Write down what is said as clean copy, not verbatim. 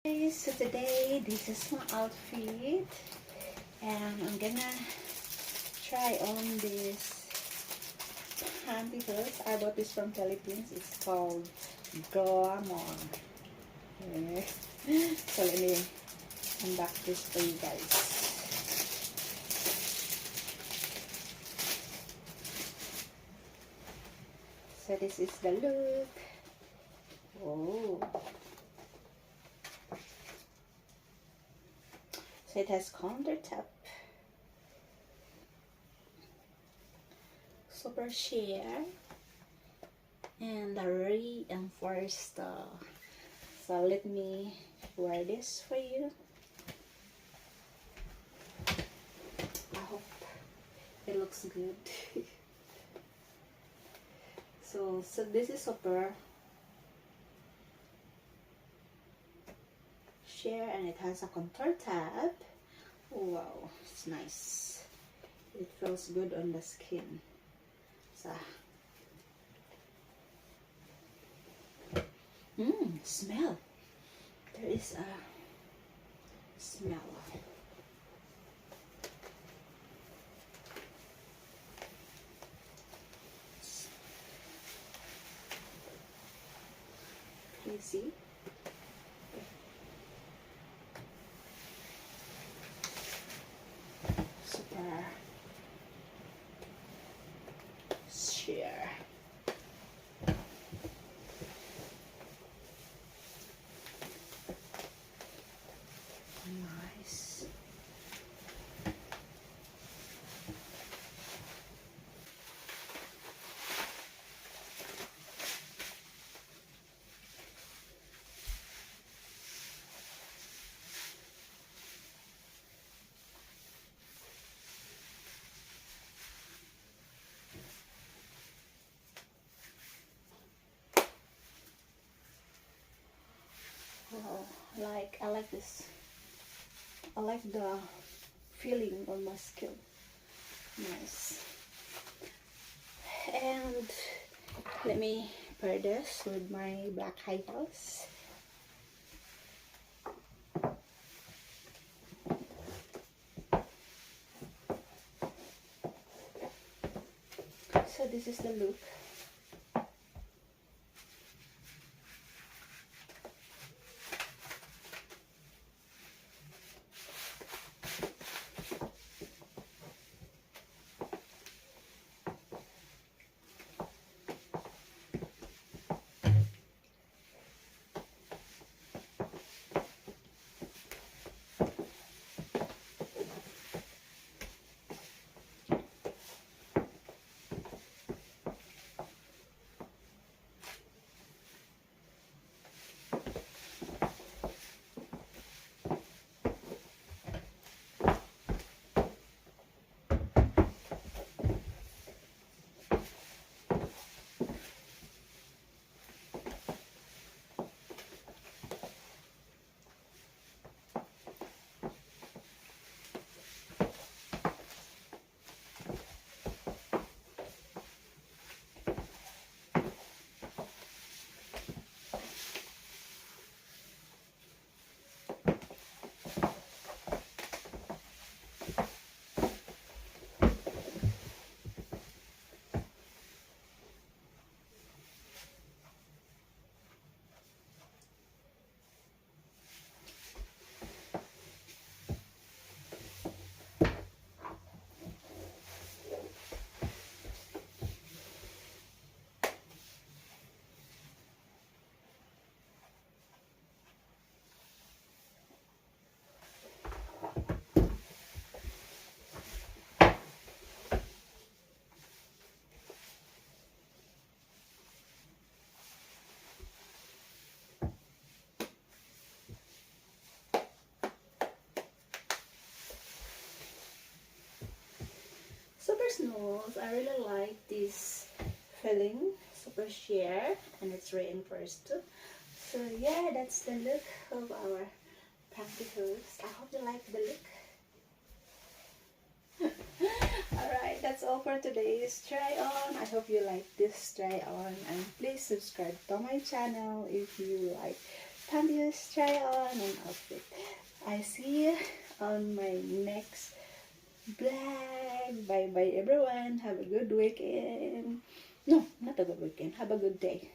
Guys, so today this is my outfit and I'm gonna try on this pantyhose. I bought this from Philippines. It's called Glamour. Okay. So let me unbox this for you guys. So this is the look. Oh. So it has countertop, super sheer, and a reinforced. So let me wear this for you. I hope it looks good. So this is super sheer and it has a contour tab. Wow, it's nice. It feels good on the skin. So, smell. There is a smell. Can you see? Super sheer. Nice. Wow, I like this. I like the feeling on my skin. Nice. And let me pair this with my black high heels. So this is the look. Super smooth. I really like this feeling. Super sheer and it's reinforced too. So yeah, that's the look of our pantyhose. I hope you like the look. Alright, that's all for today's try on. I hope you like this try on and please subscribe to my channel if you like fabulous try on and outfit. I see you on my next vlog. Bye bye everyone. Have a good weekend. No, not a good weekend. Have a good day.